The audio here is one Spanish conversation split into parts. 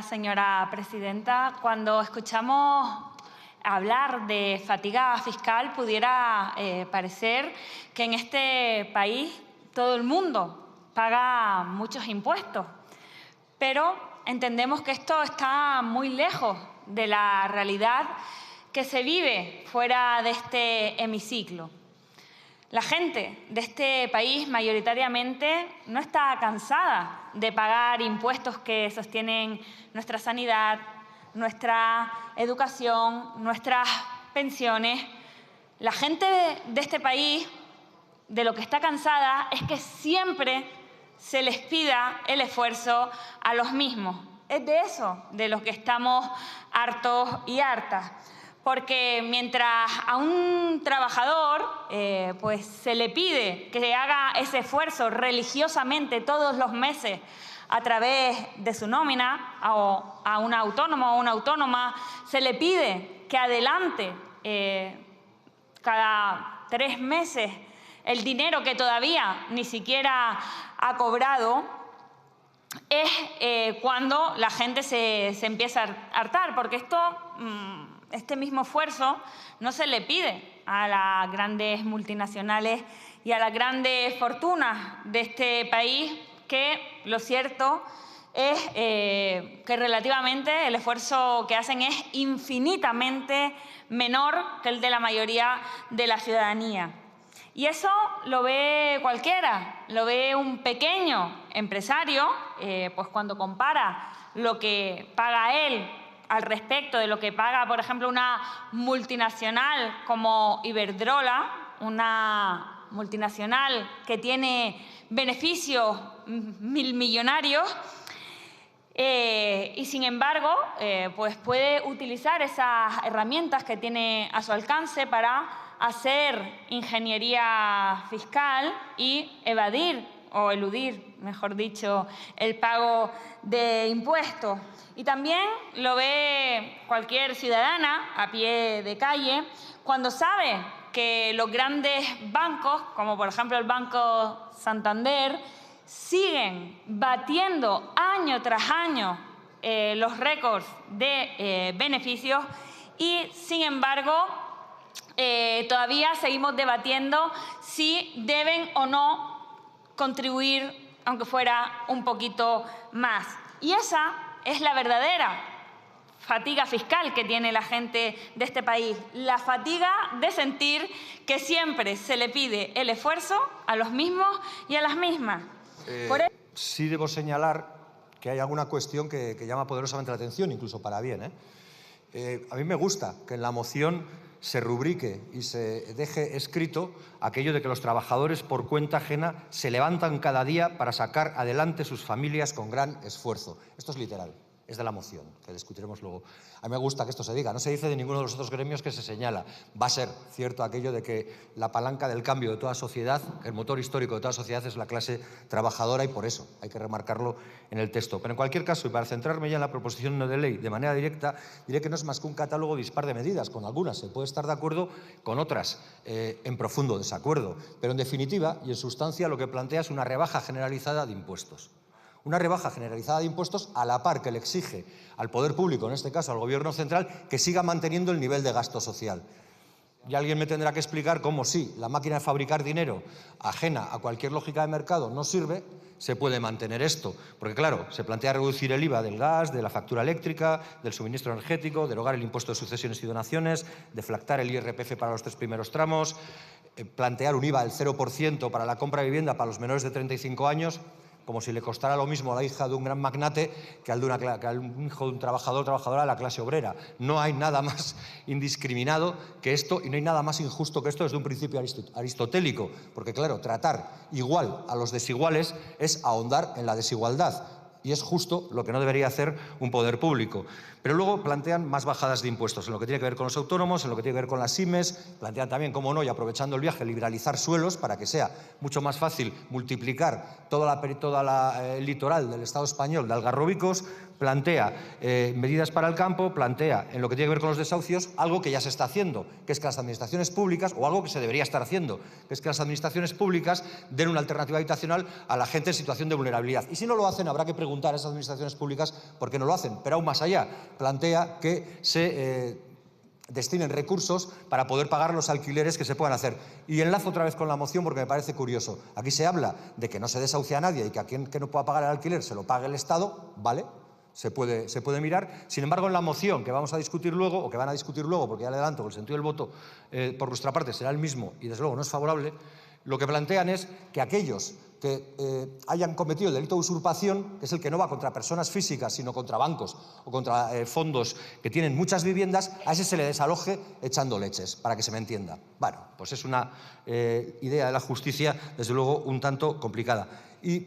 Señora presidenta, cuando escuchamos hablar de fatiga fiscal pudiera parecer que en este país todo el mundo paga muchos impuestos, pero entendemos que esto está muy lejos de la realidad que se vive fuera de este hemiciclo. La gente de este país mayoritariamente no está cansada de pagar impuestos que sostienen nuestra sanidad, nuestra educación, nuestras pensiones. La gente de este país de lo que está cansada es que siempre se les pida el esfuerzo a los mismos. Es de eso de lo que estamos hartos y hartas. Porque mientras a un trabajador pues se le pide que haga ese esfuerzo religiosamente todos los meses a través de su nómina, o a un autónomo o una autónoma se le pide que adelante cada 3 meses el dinero que todavía ni siquiera ha cobrado, es cuando la gente se empieza a hartar, porque este mismo esfuerzo no se le pide a las grandes multinacionales y a las grandes fortunas de este país, que lo cierto es que relativamente el esfuerzo que hacen es infinitamente menor que el de la mayoría de la ciudadanía. Y eso lo ve cualquiera, lo ve un pequeño empresario, pues cuando compara lo que paga él al respecto de lo que paga, por ejemplo, una multinacional como Iberdrola, una multinacional que tiene beneficios milmillonarios, y sin embargo pues puede utilizar esas herramientas que tiene a su alcance para hacer ingeniería fiscal y evadir o eludir, mejor dicho, el pago de impuestos. Y también lo ve cualquier ciudadana a pie de calle cuando sabe que los grandes bancos, como por ejemplo el Banco Santander, siguen batiendo año tras año los récords de beneficios y, sin embargo, todavía seguimos debatiendo si deben o no contribuir, aunque fuera un poquito más. Y esa es la verdadera fatiga fiscal que tiene la gente de este país, la fatiga de sentir que siempre se le pide el esfuerzo a los mismos y a las mismas. Sí debo señalar que hay alguna cuestión que llama poderosamente la atención, incluso para bien. A mí me gusta que en la moción se rubrique y se deje escrito aquello de que los trabajadores por cuenta ajena se levantan cada día para sacar adelante sus familias con gran esfuerzo. Esto es literal, es de la moción, que discutiremos luego. A mí me gusta que esto se diga, no se dice de ninguno de los otros gremios que se señala. Va a ser cierto aquello de que la palanca del cambio de toda sociedad, el motor histórico de toda sociedad es la clase trabajadora y por eso hay que remarcarlo en el texto. Pero en cualquier caso, y para centrarme ya en la proposición no de ley de manera directa, diré que no es más que un catálogo dispar de medidas. Con algunas se puede estar de acuerdo, con otras en profundo desacuerdo. Pero en definitiva y en sustancia lo que plantea es una rebaja generalizada de impuestos. Una rebaja generalizada de impuestos a la par que le exige al poder público, en este caso al Gobierno central, que siga manteniendo el nivel de gasto social. Y alguien me tendrá que explicar cómo, si la máquina de fabricar dinero, ajena a cualquier lógica de mercado, no sirve, se puede mantener esto. Porque claro, se plantea reducir el IVA del gas, de la factura eléctrica, del suministro energético, derogar el impuesto de sucesiones y donaciones, deflactar el IRPF para los 3 primeros tramos, plantear un IVA del 0% para la compra de vivienda para los menores de 35 años, como si le costara lo mismo a la hija de un gran magnate que al hijo de un trabajador o trabajadora de la clase obrera. No hay nada más indiscriminado que esto y no hay nada más injusto que esto desde un principio aristotélico, porque claro, tratar igual a los desiguales es ahondar en la desigualdad. Y es justo lo que no debería hacer un poder público. Pero luego plantean más bajadas de impuestos en lo que tiene que ver con los autónomos, en lo que tiene que ver con las SIMES, plantean también, como no, y aprovechando el viaje, liberalizar suelos para que sea mucho más fácil multiplicar toda el litoral del Estado español de algarrobicos, plantea medidas para el campo, plantea en lo que tiene que ver con los desahucios algo que ya se está haciendo, que es que las administraciones públicas, o algo que se debería estar haciendo, que es que las administraciones públicas den una alternativa habitacional a la gente en situación de vulnerabilidad. Y si no lo hacen, habrá que preguntar a esas administraciones públicas por qué no lo hacen. Pero aún más allá, plantea que se destinen recursos para poder pagar los alquileres que se puedan hacer. Y enlazo otra vez con la moción porque me parece curioso. Aquí se habla de que no se desahucia a nadie y que a quien que no pueda pagar el alquiler se lo pague el Estado, ¿vale? Se puede mirar. Sin embargo, en la moción que vamos a discutir luego, o que van a discutir luego, porque ya le adelanto que el sentido del voto por nuestra parte será el mismo y desde luego no es favorable, lo que plantean es que aquellos que hayan cometido el delito de usurpación, que es el que no va contra personas físicas, sino contra bancos o contra fondos que tienen muchas viviendas, a ese se le desaloje echando leches, para que se me entienda. Bueno, pues es una idea de la justicia, desde luego, un tanto complicada. Y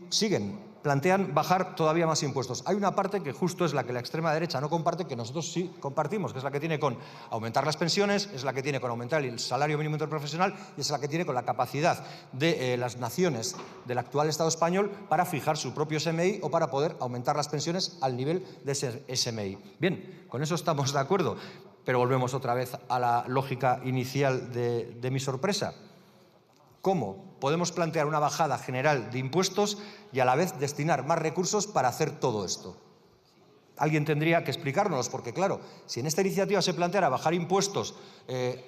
plantean bajar todavía más impuestos. Hay una parte que justo es la que la extrema derecha no comparte, que nosotros sí compartimos, que es la que tiene con aumentar las pensiones, es la que tiene con aumentar el salario mínimo interprofesional y es la que tiene con la capacidad de las naciones del actual Estado español para fijar su propio SMI o para poder aumentar las pensiones al nivel de ese SMI. Bien, con eso estamos de acuerdo, pero volvemos otra vez a la lógica inicial de mi sorpresa. ¿Cómo podemos plantear una bajada general de impuestos y a la vez destinar más recursos para hacer todo esto? Alguien tendría que explicárnoslo, porque claro, si en esta iniciativa se planteara bajar impuestos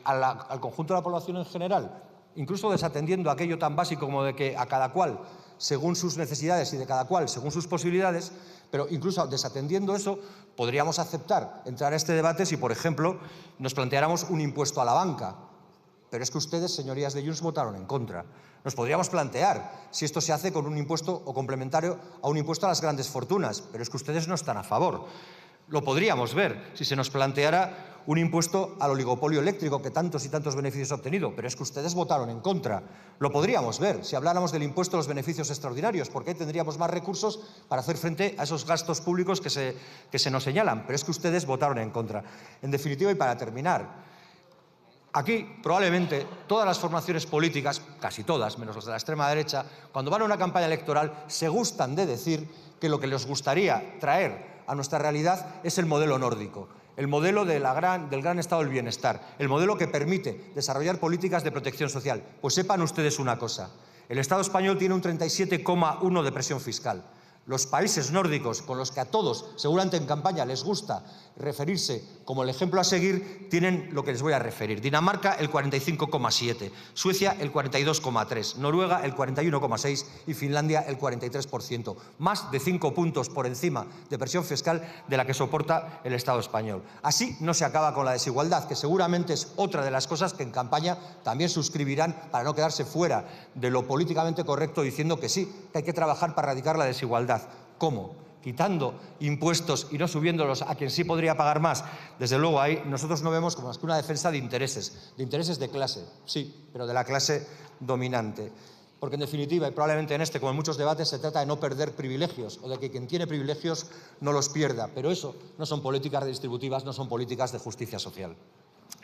al conjunto de la población en general, incluso desatendiendo aquello tan básico como de que a cada cual según sus necesidades y de cada cual según sus posibilidades, pero incluso desatendiendo eso, podríamos aceptar entrar a este debate si, por ejemplo, nos planteáramos un impuesto a la banca. Pero es que ustedes, señorías de Junts, votaron en contra. Nos podríamos plantear si esto se hace con un impuesto o complementario a un impuesto a las grandes fortunas, pero es que ustedes no están a favor. Lo podríamos ver si se nos planteara un impuesto al oligopolio eléctrico que tantos y tantos beneficios ha obtenido, pero es que ustedes votaron en contra. Lo podríamos ver si habláramos del impuesto a los beneficios extraordinarios, porque ahí tendríamos más recursos para hacer frente a esos gastos públicos que se nos señalan, pero es que ustedes votaron en contra. En definitiva, y para terminar, aquí, probablemente, todas las formaciones políticas, casi todas, menos las de la extrema derecha, cuando van a una campaña electoral, se gustan de decir que lo que les gustaría traer a nuestra realidad es el modelo nórdico, el modelo del gran estado del bienestar, el modelo que permite desarrollar políticas de protección social. Pues sepan ustedes una cosa, el Estado español tiene un 37,1 de presión fiscal. Los países nórdicos, con los que a todos, seguramente en campaña, les gusta referirse como el ejemplo a seguir, tienen lo que les voy a referir. Dinamarca, el 45,7%, Suecia, el 42,3%, Noruega, el 41,6% y Finlandia, el 43%. Más de 5 puntos por encima de presión fiscal de la que soporta el Estado español. Así no se acaba con la desigualdad, que seguramente es otra de las cosas que en campaña también suscribirán para no quedarse fuera de lo políticamente correcto, diciendo que sí, que hay que trabajar para erradicar la desigualdad. ¿Cómo? Quitando impuestos y no subiéndolos a quien sí podría pagar más. Desde luego ahí nosotros no vemos como más que una defensa de intereses de clase, sí, pero de la clase dominante. Porque en definitiva, y probablemente en este, como en muchos debates, se trata de no perder privilegios o de que quien tiene privilegios no los pierda. Pero eso no son políticas redistributivas, no son políticas de justicia social.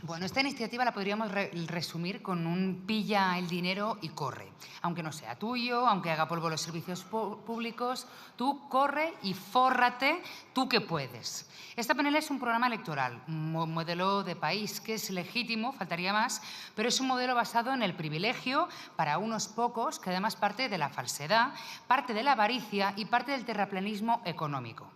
Bueno, esta iniciativa la podríamos resumir con un pilla el dinero y corre. Aunque no sea tuyo, aunque haga polvo los servicios públicos, tú corre y fórrate, tú que puedes. Esta PNL es un programa electoral, un modelo de país que es legítimo, faltaría más, pero es un modelo basado en el privilegio para unos pocos, que además parte de la falsedad, parte de la avaricia y parte del terraplanismo económico.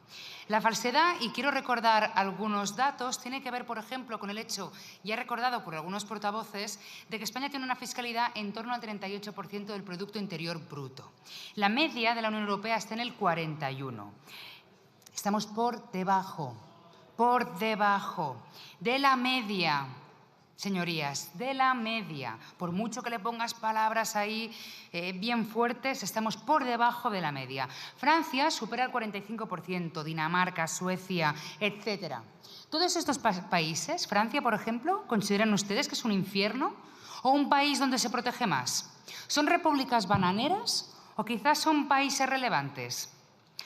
La falsedad, y quiero recordar algunos datos, tiene que ver, por ejemplo, con el hecho, ya recordado por algunos portavoces, de que España tiene una fiscalidad en torno al 38% del Producto Interior Bruto. La media de la Unión Europea está en el 41%. Estamos por debajo de la media. Señorías, de la media, por mucho que le pongas palabras ahí bien fuertes, estamos por debajo de la media. Francia supera el 45%, Dinamarca, Suecia, etcétera. Todos estos países, Francia, por ejemplo, ¿consideran ustedes que es un infierno o un país donde se protege más? ¿Son repúblicas bananeras o quizás son países relevantes?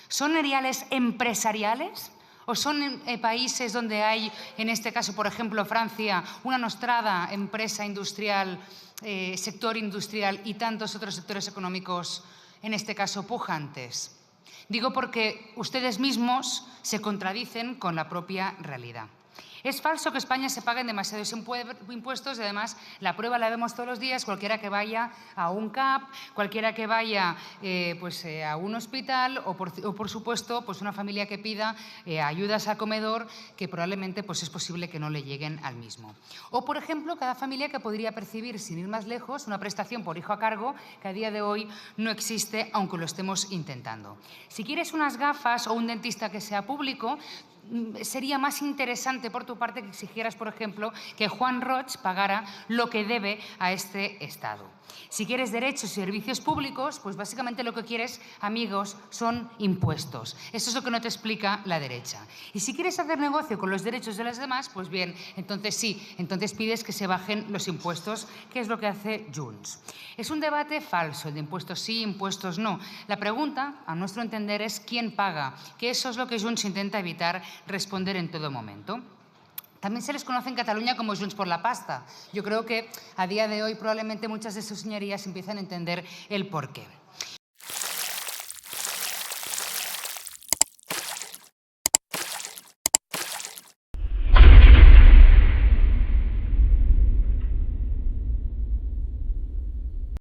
¿Son eriales empresariales? ¿O son países donde hay, en este caso, por ejemplo, Francia, una nostrada empresa industrial, sector industrial y tantos otros sectores económicos, en este caso, pujantes? Digo porque ustedes mismos se contradicen con la propia realidad. Es falso que España se paguen demasiados impuestos y además la prueba la vemos todos los días, cualquiera que vaya a un CAP, cualquiera que vaya a un hospital o por supuesto pues una familia que pida ayudas a comedor que probablemente pues es posible que no le lleguen al mismo. O por ejemplo cada familia que podría percibir sin ir más lejos una prestación por hijo a cargo que a día de hoy no existe aunque lo estemos intentando. Si quieres unas gafas o un dentista que sea público, sería más interesante por tu parte que exigieras, por ejemplo, que Juan Roig pagara lo que debe a este Estado. Si quieres derechos y servicios públicos, pues básicamente lo que quieres, amigos, son impuestos. Eso es lo que no te explica la derecha. Y si quieres hacer negocio con los derechos de los demás, pues bien, entonces sí, entonces pides que se bajen los impuestos, que es lo que hace Junts. Es un debate falso, el de impuestos sí, impuestos no. La pregunta, a nuestro entender, es quién paga, que eso es lo que Junts intenta evitar responder en todo momento. También se les conoce en Cataluña como Junts por la pasta. Yo creo que a día de hoy probablemente muchas de sus señorías empiezan a entender el porqué.